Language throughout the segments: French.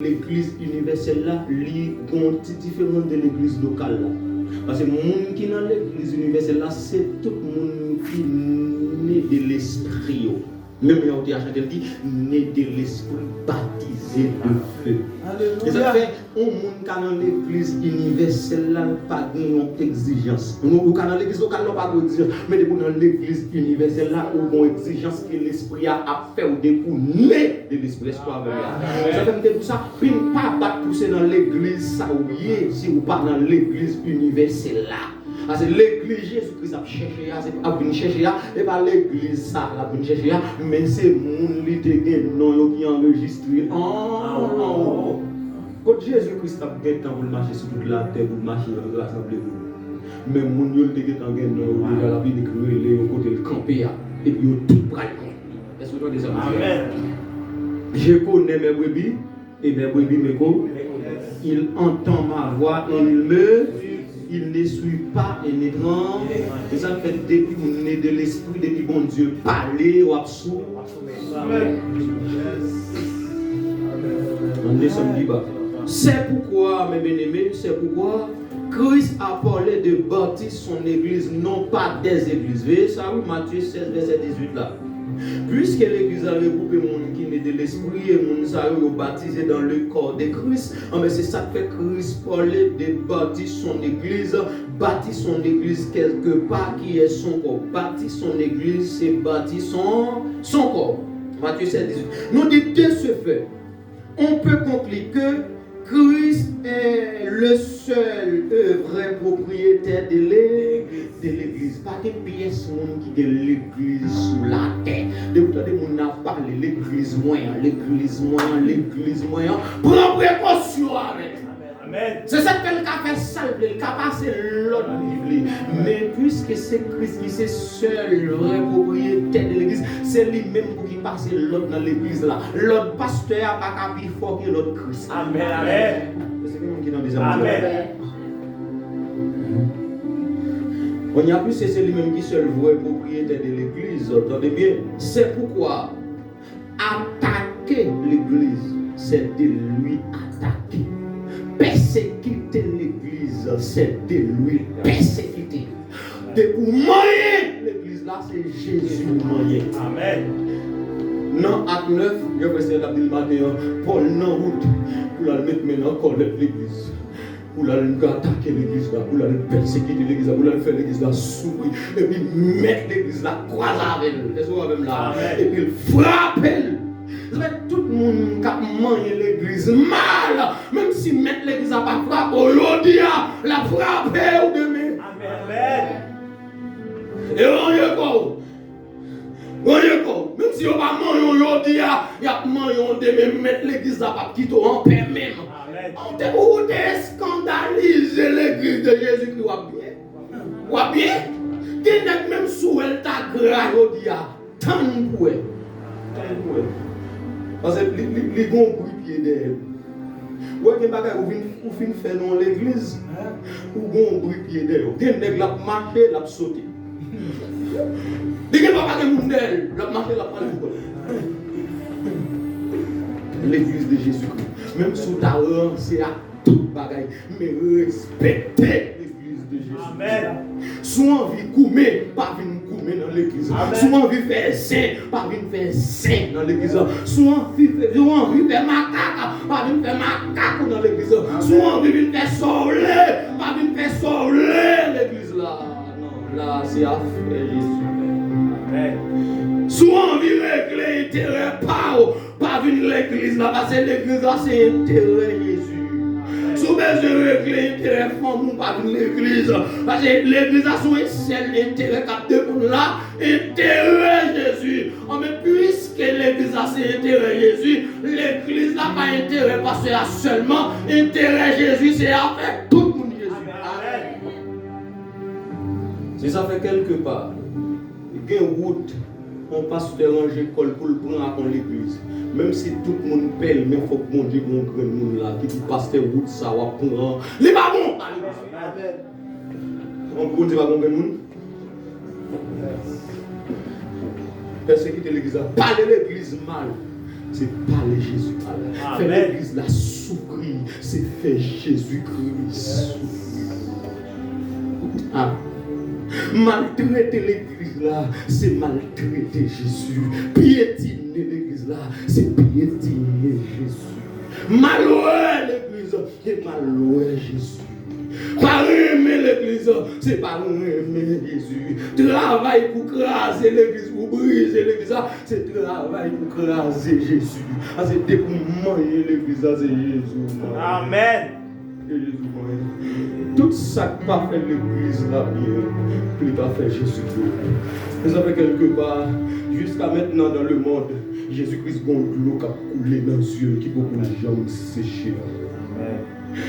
l'église universelle là, est différente de l'église locale là. Parce que le monde qui est dans l'église universelle là, c'est tout le monde qui est né de l'esprit. Même il y a chanté, il dit, né de l'esprit, baptisé de feu. Et ça fait, un monde qui est dans l'église universelle là, pas d'exigence. Nous, qui est dans l'église locale, n'a pas d'exigence. Mais dans l'église universelle là, où on exigence que l'esprit a fait ou des pour né de l'esprit. Ça fait pour ça, puis pas battre pousser dans l'église, ça ou si vous pas dans l'église universelle là. Parce que l'église Jésus-Christ a cherché, a venu chercher, et pas l'église ça, a venu chercher, mais c'est mon lit qui enregistré en quand Jésus-Christ a fait temps pour marcher sur toute la terre, pour marcher dans l'assemblée. Mais mon Dieu, il a fait temps la vie de créer les côtés de camper, et puis tout prêt. Est-ce que vous entendez ça? Amen. Je connais mes brebis, et mes brebis me connaissent. Il entend ma voix et il ne suit pas un étrange. Et ça fait depuis qu'on est de l'esprit, depuis bon Dieu parler ou absous. On est samedi bas. C'est pourquoi, mes bien-aimés, c'est pourquoi Christ a parlé de bâtir son église, non pas des églises. Voyez ça, oui, Matthieu 16, verset 18 là. Puisque l'église a regroupé le monde qui est de l'esprit et le monde a baptisé dans le corps de Christ, mais c'est ça que Christ parlait de bâtir son église quelque part qui est son corps. Bâtir son église, c'est bâtir son corps. Matthieu 7, 18. Nous dit de ce fait, on peut conclure que Christ est le seul vrai propriétaire de l'église. Pas de pièce qui est l'église sous la terre. Depuis que nous avons parlé l'église moyen. Prends précaution avec. Amen. C'est ça que le cas fait salver, le cas passe l'autre livre. Mais puisque c'est Christ qui est seul vrai propriétaire de l'église, c'est lui-même qui passe l'autre dans l'église là. L'autre pasteur n'a pas plus fort que l'autre Christ. Amen. Amen. C'est quelqu'un qui est dans des amis. Amen. On y a plus, c'est lui-même qui est seul vrai propriétaire de l'église. Entendez bien. C'est pourquoi attaquer l'église, c'est de lui attaquer. Persécuter l'église, c'est de lui persécuter. De pour moyen l'église là, c'est Jésus moyen. Amen. Dans Acte 9, je vais essayer d'abord matin, Paul dans route pour la mettre maintenant connaître l'église. Pour la attaquer l'église là, pour la persécuter l'église là, pour la faire l'église là souffrir. Et puis mettre l'église là, croiser avec elle. Est-ce que vous même là? Et puis frapper. Tout le monde qui a mangé l'église mal, même si mettre l'église à pas frappe, aujourd'hui, la frappe ou demain. Amen. Et on y est quoi? Même si on va manger aujourd'hui, il y a mangé demain, mettre l'église à pas quitter en paix même. On te scandaliser l'église de Jésus qui va bien. Va bien? Qui n'est même sous elle ta grâce aujourd'hui, tant pour elle. Parce que les bons bruits pieds derrière. Ou est-ce que vous finissez faire dans l'église? Ou bon bruit pieds derrière. Vous avez marché, vous avez sauté. Vous n'avez pas de monde derrière. Vous avez marché, vous avez parlé. L'église de Jésus-Christ. Même sous ta langue, c'est à tout bagaille. Mais respectez l'église de Jésus. Amen. Soit envie de coumer, pas venir coumer dans l'église. Soit envie de faire saint, pas venir faire saint dans l'église. Soit envie de faire macaque, pas venir faire macaque dans l'église. Soit envie de faire sauler, pas venir faire sauler l'église là. Non, là c'est à faire Jésus. Soit envie de régler intérêt, pas venir l'église là, parce que l'église là c'est intérêt Jésus. Si vous avez régler l'intérêt femme, pas de l'église. Parce que l'église a son seul intérêt capté pour nous là, intérêt Jésus. Mais puisque l'église a son intérêt Jésus, l'église n'a pas intérêt parce qu'elle a seulement intérêt Jésus, c'est avec tout le monde Jésus. Amen. Si ça fait quelque part, il y a une route, on passe de l'école pour le prendre à l'église. Même si tout le monde paye, mais il faut que mon Dieu montre le monde là, qui passe de route, ça va prendre. Les pas bon! On peut dire pas bon, le monde? Persécuter l'église, parler l'église mal. c'est parler Jésus. Faire l'église là souffrir, c'est faire Jésus-Christ souffrir. Ah. Maltraiter l'église là, c'est maltraiter Jésus. Piétiner l'église là, c'est piétiner Jésus. Malheurer l'église, c'est malheurer Jésus. Pas aimer l'église, c'est pas aimer Jésus. Travail pour craser l'église, pour briser l'église, c'est travail pour craser Jésus. C'est pour manger l'église, c'est Jésus. Amen. Tout ça qui pas fait l'église là bien, il va faire Jésus-Christ. Et ça fait quelque part, jusqu'à maintenant dans le monde, Jésus-Christ a de l'eau qui a coulé dans les yeux, qui peut pour les jambes sécher.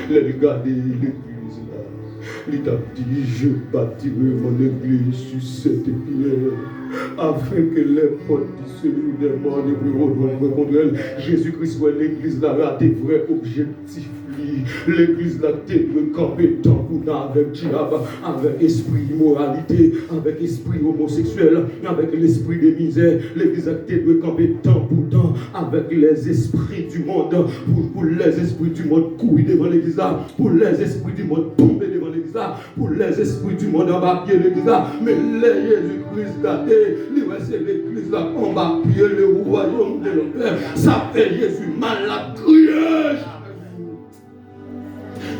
Les regarder l'église là. Il t'a dit, je bâtirai mon église sur cette pierre, afin que les portes de celui des morts ne plus redoutent contre elle. Jésus-Christ voit l'église là a des vrais objectifs. L'église là doit camper temps pour temps avec diable, avec esprit immoralité, avec esprit homosexuel, avec l'esprit de misère. L'église là doit camper temps pour temps avec les esprits du monde, pour les esprits du monde courir devant l'église là, pour les esprits du monde tomber devant l'église là, pour les esprits du monde embarquer l'église là. Mais les Jésus-Christ daté, c'est l'église là embarquer le royaume de notre Père. Ça fait Jésus mal la crier.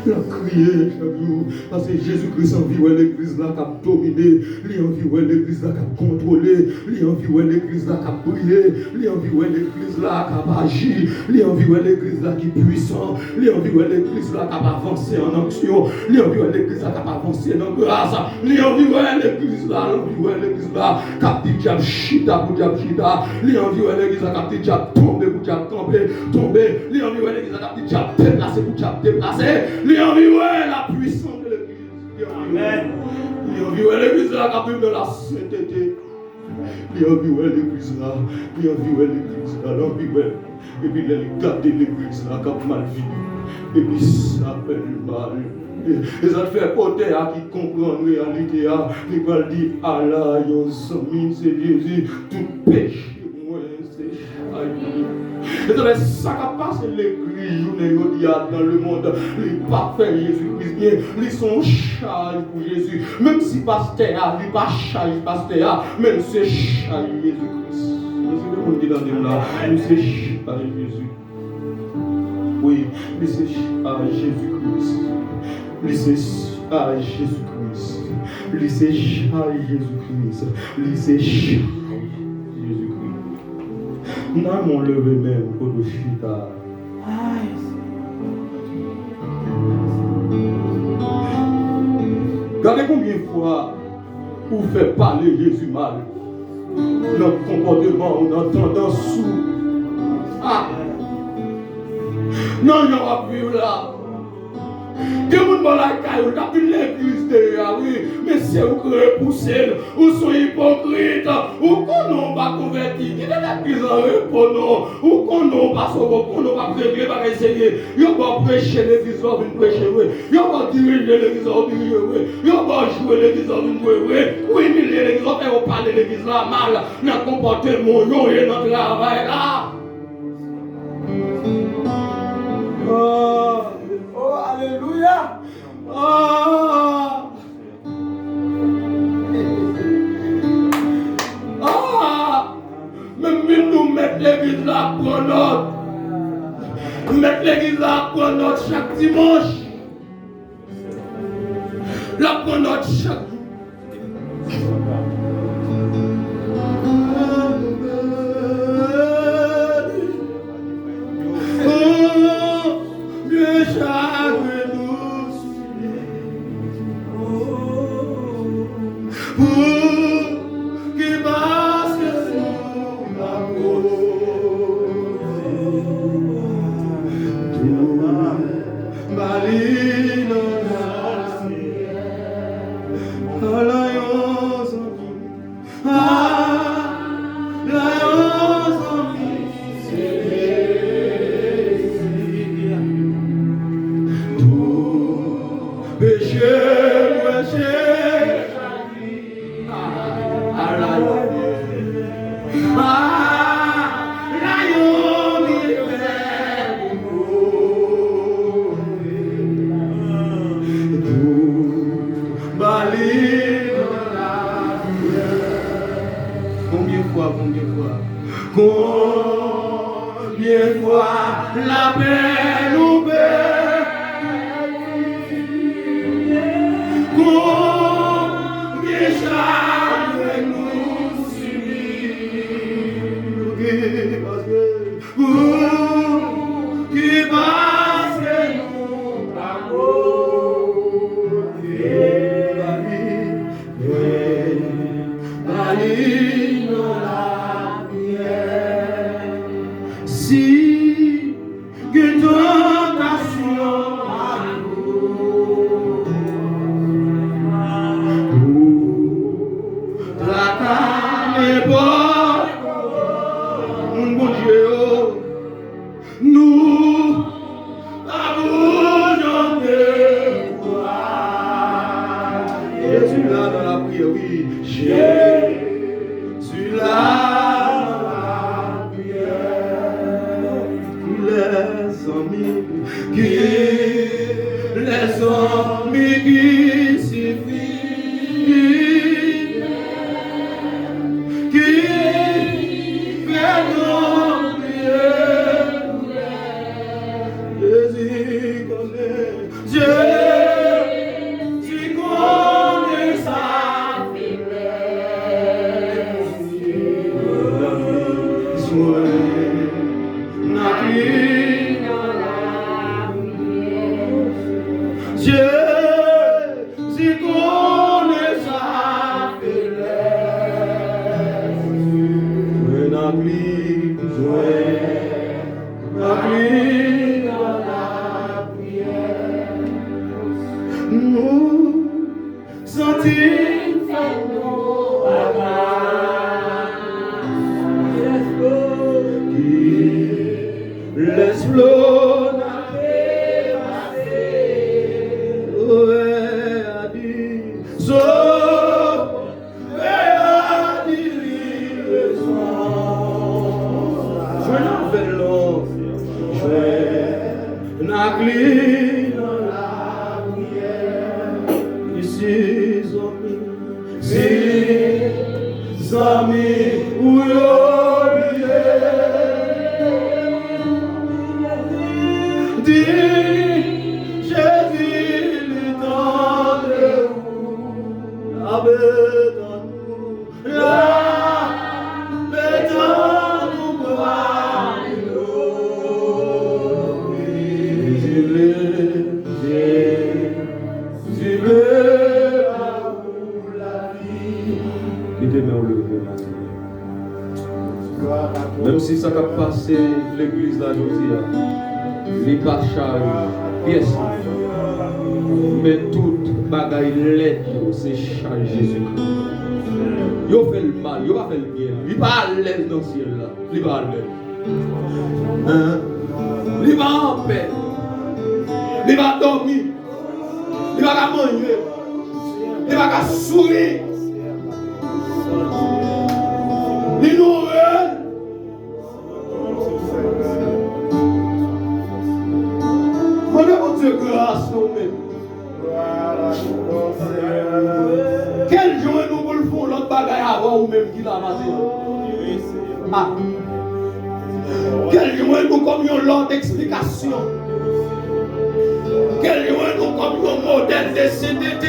La crier chaque jour, parce que Jésus-Christ envie l'église là qui a dominé, il envie l'église là qui a contrôlé, il envie l'église là qui a brillé, il envie l'église là qui a agi, il envie l'église là qui est puissant, il envie l'église là qui a avancé en action, il envie l'église là qui a avancé dans grâce, il envie l'église là qui a dit diable chita pour diable chita, il envie l'église là qui a dit diable tomber pour diable tomber, il envie l'église là qui a dit diable déplacer pour diable déplacer. Il a envie la puissance de l'église. Amen. Il a envie l'église là qui a de la sainteté. Il a envie l'église là. Il a envie l'église là. Et puis il a gardé l'église là qui a mal vécu. Et puis ça fait du mal. Et ça fait côté à qui comprend la réalité. Il va dire Allah, c'est Jésus. Tout péché. Et donc, ça qui passe l'église dans le monde, les parfaits Jésus-Christ bien, ils sont chargés pour Jésus. Même si pasteur, il n'est pas chargé pasteur, même si c'est chargé Jésus-Christ. C'est le monde qui est dans le là, c'est chargé Jésus. Oui, c'est chargé Jésus-Christ. C'est chargé Jésus-Christ. C'est chargé Jésus-Christ. C'est chargé. Nous avons levé même pour le chita. Regardez combien de fois vous faites parler Jésus mal. Notre comportement, notre tendance sous. Ah! Non, il y aura plus là. Tout le monde la caille, on a plus l'église derrière, oui, mais c'est vous qui repoussez, vous sont hypocrites, ou qu'on n'a pas converti, qui est l'église en répondant, ou qu'on n'a pas sauvé, qu'on n'a pas préparé, pas essayer, il va pas prêcher l'église, on va prêcher, il va pas diriger l'église, on va diriger, il va pas jouer l'église, on va jouer, oui, humilier l'église, on va parler l'église là mal, n'a comporté mon nom et notre travail là. Oh, alléluia. Même nous mettre l'église là pour notre. Mettre l'église là pour notre chaque dimanche. Là pour notre chaque. Jésus la prière, les amis qui suffisent, qui fait Jésus connaît, Jésus connaît sa faiblesse. N'a plus dans la prière. Jésus connaît sa faiblesse. N'a plus dans la prière. Nous sentons nos bagages. Laisse l'eau n'aller passer. Sauver a dit, sauver a dit livraison. Je n'en fais l'eau, je n'accline dans la prière. Ici, amis, où Jésus lui donne la bête en nous, la bête en nous, Jésus la vie. Même si ça a passé l'église d'aujourd'hui, les pas charges, pièces, mais toute bagaille l'aide, c'est charge Jésus-Christ. Il fait le mal, il va faire le bien. Il va à l'aise dans le ciel là. Il va à l'aise. Il va en paix. Il va dormir. Il va manger. Il va sourire. Il nous Dieu grâce nous-mêmes. Quel jour nous voulons faire l'autre bagaille avant ou même qui l'a maté? Quel jour nous comme l'autre explication? Quel jour nous comme un modèle de CDT?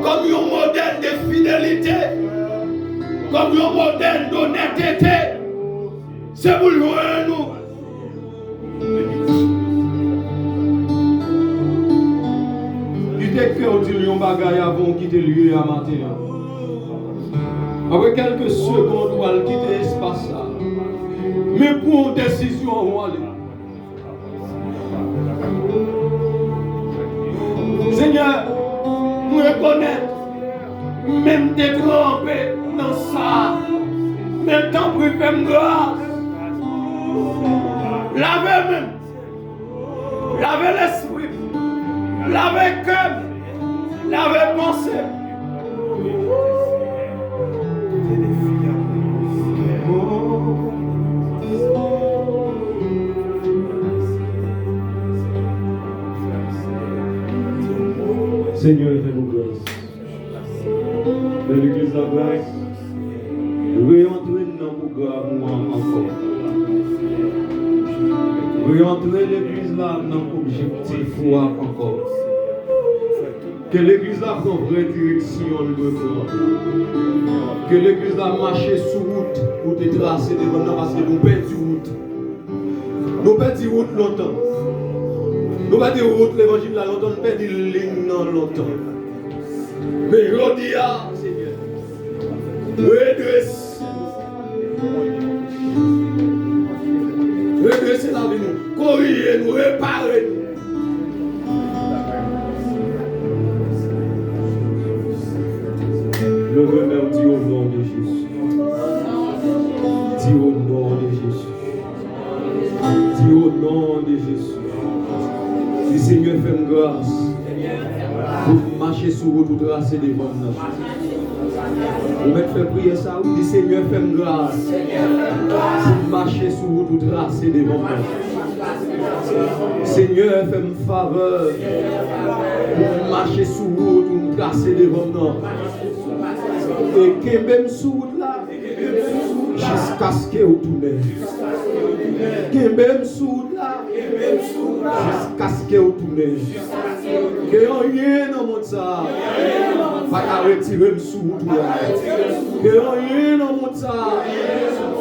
Comme un modèle de fidélité? Comme un modèle d'honnêteté? C'est pour nous. Dès que on dit un bagaille avant quitter le lieu à matin. Après quelques secondes, on va quitter l'espace. Mais pour une décision, on va aller. Seigneur, nous reconnaître, même détremper dans ça, même temps pour faire grâce. Laver même, laver l'esprit. Laver cœur, laver pensée. Seigneur, fais-nous grâce. De l'église de la grâce, réentrer dans vos grâces encore. Réentrer l'église là dans l'objectif encore. Que l'église là prend vraie direction le retour. Que l'église là marche sur route pour te tracer devant nous parce que nous perdons route. Nous perdons route longtemps. Nous perdons route l'évangile là longtemps, nous perdons ligne longtemps. Mais je dis à Seigneur, redressez la vie nous, corrigez-nous, réparez-nous. Le remède dit au nom de Jésus. Dis au nom de Jésus. Dis au nom de Jésus. Dis Seigneur, fais-moi grâce pour marcher sur route ou tracer devant nous. Vous mettez fait prier ça, vous dites Seigneur, fais-moi grâce. Si marcher sur route ou tracer devant nous. Seigneur, fais-moi faveur. Pour marcher sur route ou tracer devant nous. Et que même sur route là, jusqu'à ce que vous tournez. Que même sur route là, jusqu'à ce que vous tournez. Que rien dans mon ça. Pas retirer sous toi. Que rien dans mon ça.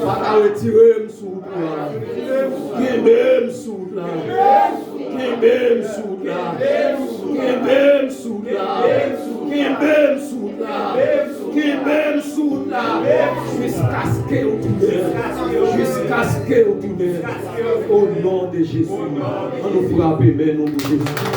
Pas retirer sous toi. Que même sous là. Que même sous là. Que même sous là. Que même sous là. Que même sous là. Jusqu'à ce que vous tournez. Jusqu'à ce que vous tournez. Au nom de Jésus. On nous frappe, mais nous Jésus.